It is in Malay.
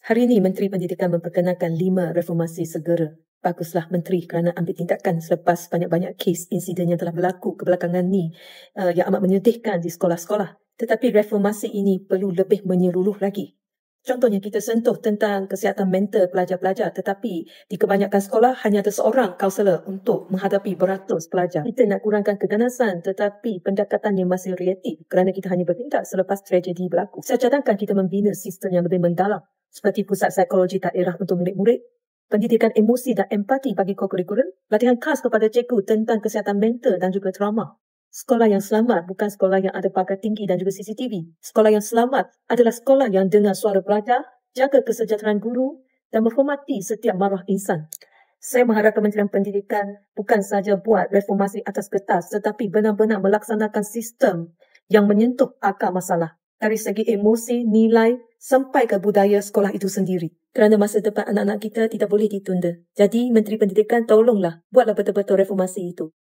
Hari ini Menteri Pendidikan memperkenalkan 5 reformasi segera. Baguslah Menteri kerana ambil tindakan selepas banyak-banyak kes insiden yang telah berlaku kebelakangan ni yang amat menyedihkan di sekolah-sekolah. Tetapi reformasi ini perlu lebih menyeluruh lagi. Contohnya kita sentuh tentang kesihatan mental pelajar-pelajar, tetapi di kebanyakan sekolah hanya ada seorang kaunselor untuk menghadapi beratus pelajar. Kita nak kurangkan keganasan, tetapi pendekatannya masih reaktif kerana kita hanya bertindak selepas tragedi berlaku. Saya cadangkan kita membina sistem yang lebih mendalam seperti pusat psikologi daerah untuk murid-murid, pendidikan emosi dan empati bagi kurikulum, latihan khas kepada cikgu tentang kesihatan mental dan juga trauma. Sekolah yang selamat bukan sekolah yang ada pagar tinggi dan juga CCTV. Sekolah yang selamat adalah sekolah yang dengar suara pelajar, jaga kesejahteraan guru dan menghormati setiap maruah insan. Saya mengharap Kementerian Pendidikan bukan sahaja buat reformasi atas kertas, tetapi benar-benar melaksanakan sistem yang menyentuh akar masalah dari segi emosi, nilai sampai ke budaya sekolah itu sendiri. Kerana masa depan anak-anak kita tidak boleh ditunda. Jadi Menteri Pendidikan tolonglah buatlah betul-betul reformasi itu.